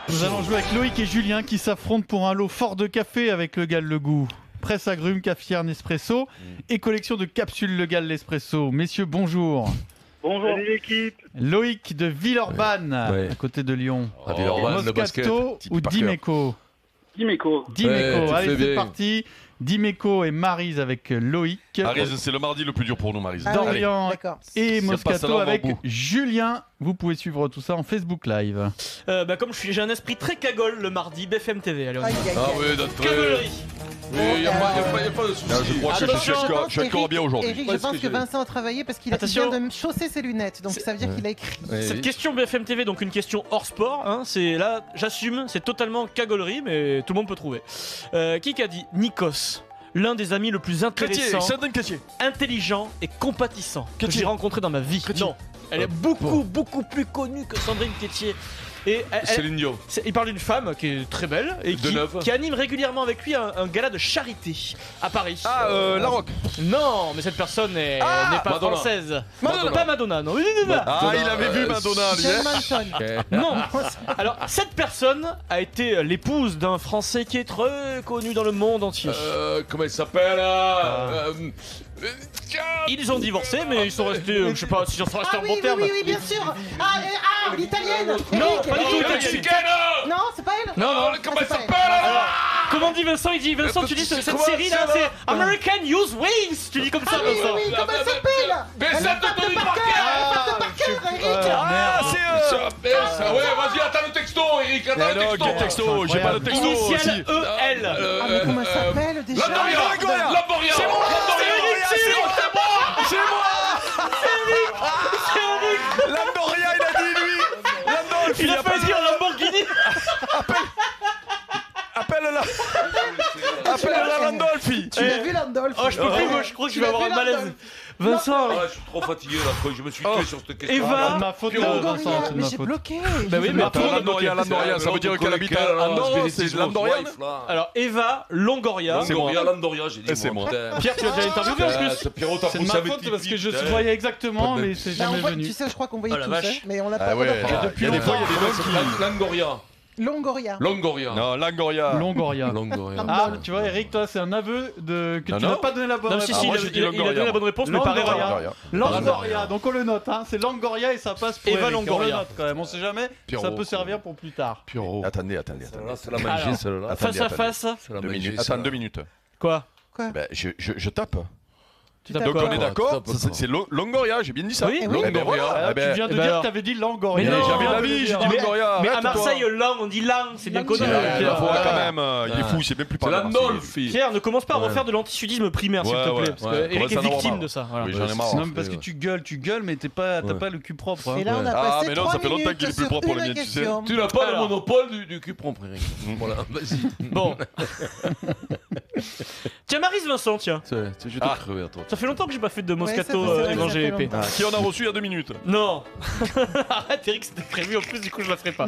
Nous allons jouer avec Loïc et Julien qui s'affrontent pour un lot fort de café avec Le Gall Le Goût. Presse agrumes, cafetière Nespresso et collection de capsules Le Gall L'Espresso. Messieurs, bonjour. Bonjour l'équipe. Loïc de Villeurbanne, à côté de Lyon. Villeurbanne, le basket. Moscato ou Dimeco? Dimeco. Dimeco, allez c'est parti. Dimeco et Maryse avec Loïc. Maryse, c'est le mardi le plus dur pour nous, Maryse. Dorian et Moscato avec bout. Julien. Vous pouvez suivre tout ça en Facebook Live. Comme j'ai un esprit très cagole le mardi, BFM TV. Allez, on y va. Ah oui, d'entrée. Cagolerie. Il n'y a pas de soucis. Je crois que je suis encore bien aujourd'hui. Eric, je pense que Vincent a travaillé parce qu'il vient de me chausser ses lunettes. Donc ça veut dire qu'il a écrit. Cette question BFM TV, donc une question hors sport. Hein, c'est là, j'assume, c'est totalement cagolerie, mais tout le monde peut trouver. Qui a dit Nikos, l'un des amis le plus intéressant, intelligent et compatissant que j'ai rencontré dans ma vie. Non, elle est beaucoup plus connue que Sandrine Quétier. Et Céline Dion. Il parle d'une femme qui est très belle et qui anime régulièrement avec lui un gala de charité à Paris. Ah, La Roque. Non, mais cette personne n'est pas Madonna. française. Madonna. Pas Madonna, non. Ah, il avait vu Madonna, lui. John Manson. Non. Alors, cette personne a été l'épouse d'un Français qui est très connu dans le monde entier. Comment il s'appelle Ils ont divorcé, mais ils sont restés, je sais pas si ils sont restés en bon terme. Oui, bien sûr. L'italienne. Non, Eric. pas du tout. Mexicaine. Non, c'est pas elle. Non. Comment il s'appelle Comment dit Vincent? Il dit Vincent, tu dis cette série là, c'est American Use Wings. Tu dis comme ça, Vincent. Oui, comment elle s'appelle? Mais ça te donne Parker, Eric. Ouais, vas-y, attends le texto, Eric. Attends le texto. J'ai pas le texto. Initial EL. Ah, mais comment elle s'appelle déjà? Lamboria. C'est moi. Lamboria, il a dit lui. Landolfi, Il a pas dit Lamborghini. Appelle-la Landolfi. Tu l'as vu, Landolf? Oh, je peux plus, moi, je crois que je vais avoir un malaise. Vincent, Je suis trop fatigué là, je me suis tué sur cette question. Eva. C'est de ma faute, Longoria, Vincent, c'est de mais ma j'ai faute. bloqué. Bah oui, mais Attends, Landoria, ça veut dire qu'elle habite à Andorre, c'est Landoria. Alors Eva Longoria. Landoria, j'ai dit. C'est moi. Pierre, tu l'as déjà interviewé en plus. Pierrot, t'as C'est de ma faute parce que je voyais exactement, mais c'est jamais venu. Tu sais, je crois qu'on voyait Oh la tous, vache. hein, mais on l'a Ah pas. ouais, Il y a des fois, il y a des mecs qui. Longoria. Longoria. Non, Langoria. Longoria. Ah, tu vois, Eric, toi, c'est un aveu que tu n'as pas donné la bonne Non, réponse. si, moi, il j'ai a dit donné Longoria. la bonne réponse, mais par erreur. Langoria, donc on le note, hein. C'est Langoria et ça passe pour Eva Eric. On Longoria. le note quand même, on sait jamais, Pierrot. ça peut servir pour plus tard. Pierrot. Attendez. C'est la magie, celle-là. Face à face. C'est la 2 magie. minutes. Attends, 2 minutes. Quoi? Ben, je tape. Tu tapes Donc quoi? on est d'accord, Top. c'est Longoria, j'ai bien dit ça. Oui, oui. Eh ben voilà, Ah, eh ben, tu viens de eh ben dire alors. que t'avais dit Langoria. Mais non, jamais Viens la de le vie, j'ai dire. dit Longoria. Mais à arrête-toi. Marseille, lang, on dit lang, c'est bien connu. Il Pierre. faut quand même, il est fou, c'est même plus C'est pas la Nolfi. Pierre, ne commence pas à refaire de l'antisudisme primaire, s'il te Ouais, plaît. ouais, Parce que ouais. Eric Commence est à en avoir victime marre. de ça. Voilà. Oui, j'en ai marre. Non, mais parce que tu gueules, mais t'as pas le cul propre. hein. Et là, on a Ah, passé mais non, 3 ça fait longtemps minutes qu'il est plus sur propre pour une le mien, tu sais. question. Tu n'as pas le Alors. monopole du cul propre, Eric. Voilà, vas-y. Bon. Tiens, Maryse Vincent, tiens. Je vais te crever à toi. Ça fait longtemps que j'ai pas fait de Ouais, Moscato ça fait devant longtemps. GVP. Qui en a reçu il y a 2 minutes. Non. Arrête, Eric, c'était prévu en plus, du coup, je la ferai pas.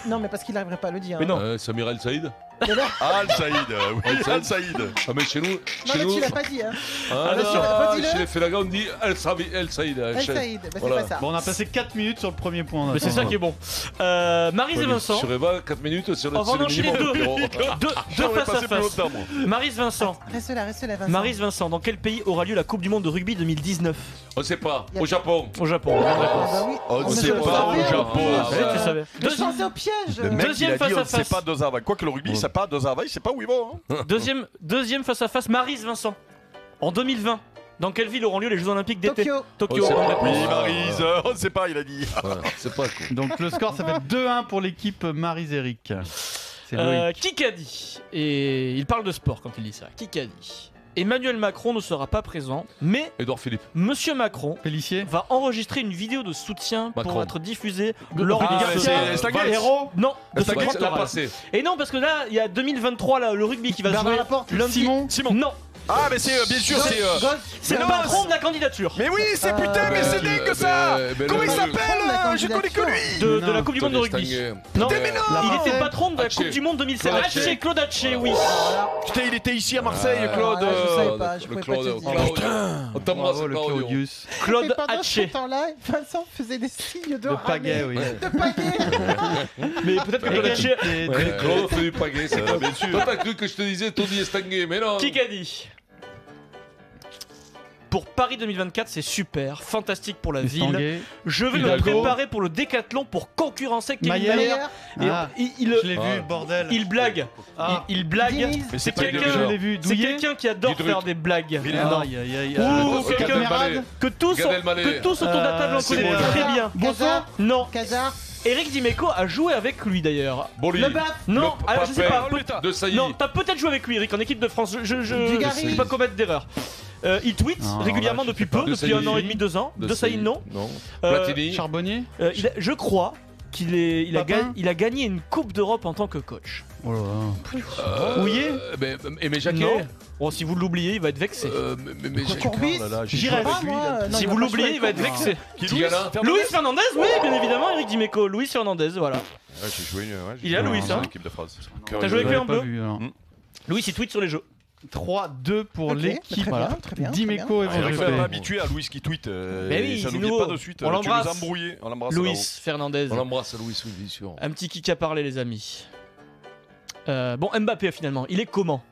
Non, mais parce qu'il n'arriverait pas à le dire. Mais non. Samir El Saïd. Mais là- Al Saïd, oui, Al Saïd. Ah, mais chez nous. Non, mais tu l'as pas dit, hein. Ah, bien sûr, redis-le. chez les Félagas, on dit El Saïd. El Saïd, bah, c'est Voilà. pas ça. Bon, on a passé 4 minutes sur le premier point. Mais c'est ça qui est bon. Maryse et Vincent. Sur Eva, 4 minutes sur le On va en enchaîner deux. Deux J'aurais face à passé plus face. longtemps, moi. Maryse Vincent. Reste là, Vincent. Maryse Vincent, dans quel pays aura lieu la Coupe du Monde de rugby 2019? On sait pas. Au Japon. Au Japon. Bonne Ah réponse. bah oui. On ne sait sait pas au Japon. Ah, ouais, tu savais. Mais je pensais au piège. Le mec, Deuxième il a face dit, à on ne sait face. pas deux avant. Quoi que le rugby, il sait pas deux avant, il sait pas où il va. hein. Deuxième face à face, Maryse Vincent. En 2020, dans quelle ville auront lieu les Jeux Olympiques d'été? Tokyo. Tokyo, Oh, c'est bonne pas- réponse. Oui, Maryse, on ne sait pas, il a dit. C'est pas cool. Donc le score, ça fait 2-1 pour l'équipe Maryse-Eric. C'est Loïc. Qui a dit? Et il parle de sport quand il dit ça. Qui a dit? Emmanuel Macron ne sera pas présent, mais Edouard Philippe. Monsieur Macron Félicie. va enregistrer une vidéo de soutien Macron. pour être diffusée lors Ah, du c'est Staguet. Héros. Non, de Ça son gagne, La doctorat. passée. Et non, parce que là, il y a 2023, là, le rugby qui va se Bernard jouer Laporte. lundi. Simon. Non, Ah, mais c'est bien sûr, c'est. c'est Mais le non, patron de la candidature Mais oui, c'est putain, mais c'est dingue ça. Comment il s'appelle Je connais que lui. de Non. la Coupe du Monde de rugby. Non, il était patron de la Haché. Coupe du Monde 2016. Claude Haché. Haché, Claude Haché, oui. Putain, il était ici à Marseille, Claude. Ah, je savais pas, je Le pouvais pas te Claude. dire. On t'embrasse, Bravo, le Claudio. Claudius. Claude Et pendant ce Haché. temps-là, Vincent faisait des signes de De pagaie, oui. De pagaie. Mais peut-être que Bonnacci. Claude fait du pagaie, c'est pas bien sûr. Toi, t'as cru que je te disais Tony Estanguet, mais non. Qui a dit? Pour Paris 2024, c'est super, fantastique pour la ville. Je vais me préparer pour le décathlon pour concurrencer Kevin Mayer. Je l'ai vu, bordel. Il blague. Il blague. C'est quelqu'un qui adore faire des blagues. Ou quelqu'un que tous autour de la table en connaissent très bien. Casar. Non. Casar. Eric Dimeco a joué avec lui d'ailleurs. Bolly. Non, alors je sais pas. De Sailly. Non, t'as peut-être joué avec lui, Eric, en équipe de France. Je ne vais pas commettre d'erreur. Il tweet régulièrement depuis peu, depuis 1 an et demi, 2 ans. De Sailly, non. Platini. Charbonnier. Je crois qu'il a gagné une Coupe d'Europe en tant que coach. Oh là là. Ouillet. Aimé Jacquet. Non. Bon, si vous l'oubliez, il va être vexé. Courbis. J'irai. Si vous l'oubliez, il va être vexé. Luis Fernandez, oui, bien évidemment, Eric Dimeco. Luis Fernandez, voilà. J'ai joué il a Luis, hein. l'équipe de France. T'as joué avec lui en bleu. Luis, il tweet sur les jeux. 3-2 pour l'équipe. Très bien. Dimeco et Je Van suis pas habitué à Louis qui tweet. Mais oui, ça c'est nous vient nouveau. pas de suite. On l'embrasse. Tu nous as embrouillés. On l'embrasse. Luis Fernandez. On l'embrasse, Louis, oui, bien sûr. Un petit kick à parler, les amis. Bon, Mbappé finalement, il est comment?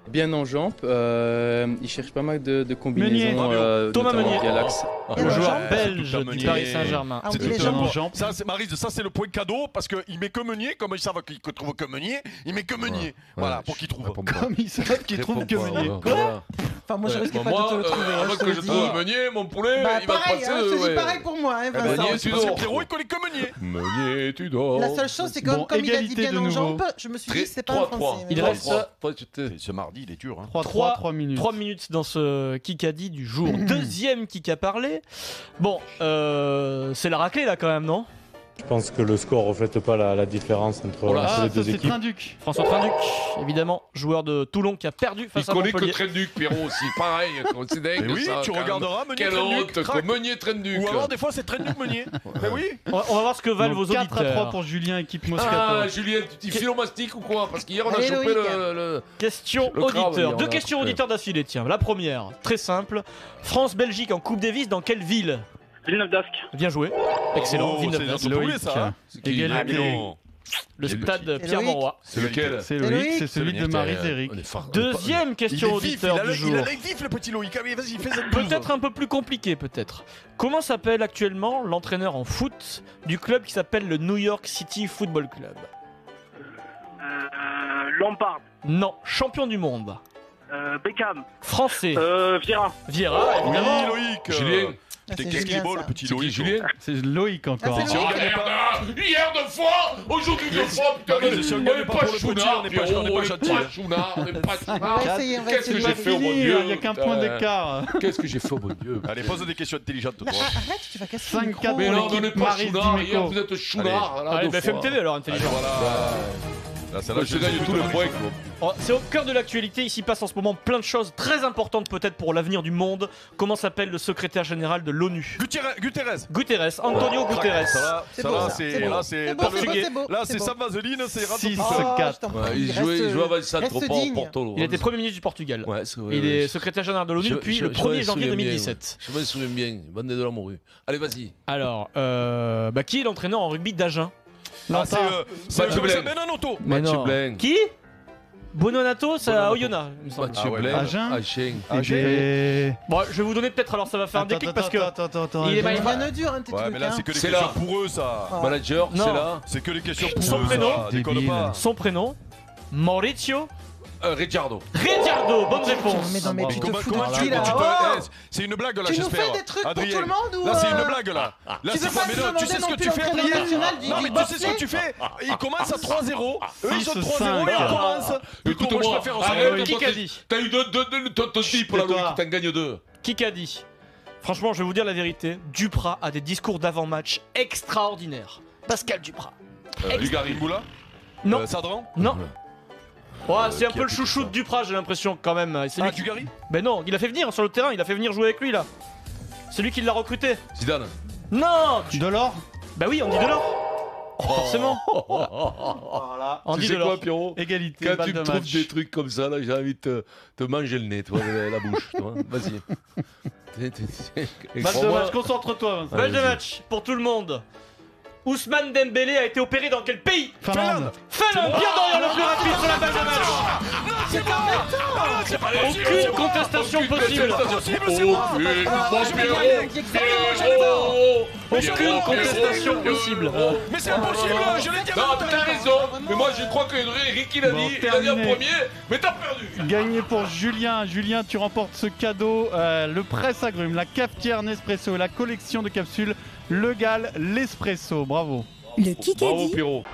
Bien en jambes, il cherche pas mal de combinaisons. Thomas Meunier. Via l'axe. Le joueur belge du Paris Saint-Germain. On dit les jambes. Ça, c'est Maryse, ça c'est le point cadeau parce qu'il met que Meunier, comme ils savent qu'il trouve que Meunier, il met que Meunier. Voilà, pour qu'il trouve. Comme ils savent qu'ils trouvent que Meunier. Quoi? Enfin, moi je risque pas de te le trouver. Avant que je trouve Meunier, mon poulet, il va pareil, passer. je te dis pareil pour moi. Meunier, tu Parce que dors. Pierrot, il connaît que Meunier. Meunier, tu dors. La seule chose, c'est que comme il a dit bien en jambes, je me suis dit c'est pas un français. Il reste Ce mardi, il est dur. 3 minutes. 3 minutes dans ce Kikadi du jour. Deuxième Kika parlé. Bon, c'est la raclée là quand même, non? Je pense que le score reflète pas la différence entre les deux c'est équipes. Trinduc. François Trinduc, évidemment, joueur de Toulon qui a perdu face à Montpellier. Il connaît que Trinduc, Pierrot aussi, pareil. C'est dingue. Mais oui, ça, tu regarderas Meunier Quelle Trinduc. honte que Meunier Trinduc. Ou alors des fois c'est Trinduc Meunier. Mais oui. On va voir ce que valent vos 4 auditeurs. à 3 pour Julien, équipe Moscato. Ah, Julien, tu philomastique ou quoi? Parce qu'hier on a Allez, chopé Loïc. le. Question Le crabe, auditeur. on Deux a questions fait. auditeurs d'affilée, tiens. La première, très simple. France-Belgique en Coupe Davis, dans quelle ville? Villeneuve d'Ascq. Bien joué. Excellent. Oh, Villeneuve c'est d'Ascq. notre poulet, ça. hein. Égalité. Le stade qui Pierre-Mauroy. C'est lequel? C'est Loïc. Loïc, c'est celui de Marie Eric. Deuxième question auditeur du jour. Il a l'œil vif, le petit Loïc. Allez, vas-y, fais cette Peut-être un peu plus compliqué, peut-être. Comment s'appelle actuellement l'entraîneur en foot du club qui s'appelle le New York City Football Club? Lampard. Non, champion du monde. Beckham. Français. Vieira. Vieira, évidemment. Oui, Loïc. Julien. Qu'est-ce qu'il est beau, le petit C'est qui, Loïc. Julien? C'est Loïc encore. Ah, c'est Loïc. Hier 2 fois, aujourd'hui 2 fois, putain, Si on on gagne n'est pas pas pour le petit, chounard, on n'est pas Pierrot, on n'est gentil. pas chounard, on n'est pas On chounard. va essayer, on va Qu'est-ce que essayer. j'ai fait, oh mon Dieu? Il n'y a qu'un point d'écart. Qu'est-ce que j'ai fait, oh mon Dieu? Allez, pose des questions intelligentes, toi. Arrête, tu vas casser le 5-4 micro. Mais pour non, on n'est l'équipe pas Marie chounard, hier Dimeco. vous êtes chounard. là, Allez, deux BFM fois. TV alors, intelligent. Là, celle-là, Je gagne tous les points. Oh, c'est au cœur de l'actualité, ici passe en ce moment plein de choses très importantes peut-être pour l'avenir du monde. Comment s'appelle le secrétaire général de l'ONU? Guterres. Guterres, Antonio Guterres. Ça C'est va, beau, ça, c'est c'est beau. là, c'est C'est beau, portugais. c'est beau, là, c'est c'est beau. sa vaseline, c'est rare. 6-4. Oh, je t'en prie, Il joue avant ça reste trop pas digne. au Porto. Il était Premier ministre du Portugal. Ouais, c'est vrai. Il est secrétaire général de l'ONU depuis le 1er janvier 2017. Je me souviens bien, bande de la morue. Allez, vas-y. Alors, qui est l'entraîneur en rugby d'Agen? Ah, c'est Mathieu Blaine. Benanoto. Mathieu Blaine. Qui? Bononato, c'est à Oyonnax. il me semble. Mathieu ouais, Blaine. Agen. Agen. Bon, je vais vous donner peut-être alors ça va faire un déclic parce que Attends. il est Il mal- y en a dur, hein, tes Ouais, trucs. mais là, hein. c'est que les C'est questions là. pour eux, ça. Manager, Non. c'est là. C'est que les questions pour Son eux, prénom. ça. Déconne Débile. pas. son prénom, Maurizio Ricciardo. Ricciardo. Bonne Mais réponse. non, mais tu te Comment fous de tu qui, là? c'est une blague là, Tu nous j'espère. fais des trucs pour Adrien. tout le monde ou Là, c'est une blague là. Là, Tu c'est veux pas mais nous non, tu demander sais ce non que plus tu fais, l'entraîneur Adrien? national Non, mais tu sais ce que tu fais. Ils commencent à 3-0. Eux, ils sont 3-0 et on commence. Plutôt, moi, je préfère en Arrête, Qui qu'a dit? T'as eu ton type là, Loïc, t'en gagnes 2. Qui qu'a dit? Franchement, je vais vous dire la vérité. Duprat a des discours d'avant-match extraordinaires. Pascal Duprat. Dugarry. Moula. Non. Sadran. Non. Ouais, c'est un qui peu a le dit chouchou ça de Duprat, j'ai l'impression quand même. C'est lui qui- Dugarry. Ben non, il a fait venir sur le terrain, il a fait venir jouer avec lui là. C'est lui qui l'a recruté. Zidane. Non. Delors. Bah oui, Andy Delors. Forcément. Voilà. Andy Tu sais Delors. quoi, Pierrot? Égalité, Quand balle tu de me trouves match. des trucs comme ça, là, j'ai envie de te manger le nez, toi, la bouche. tu vois. Vas-y. Balle de match, concentre-toi. Vincent. Balle de Allez-y. match pour tout le monde. Ousmane Dembélé a été opéré dans quel pays? Finlande. Finlande. Pierre Dorian le plus rapide sur la balle de match. Aucune contestation possible. Aucune contestation possible. Mais c'est impossible, je l'ai dit. Non, t'as raison. Mais moi, je crois que Ricky l'a dit. Il a dit en premier. Mais t'as perdu. Gagné pour Julien. Julien, tu remportes ce cadeau, le presse-agrumes, la cafetière Nespresso, la collection de capsules Le Gall, l'Espresso. Bravo. Le Kikadi. Bravo, Pierrot.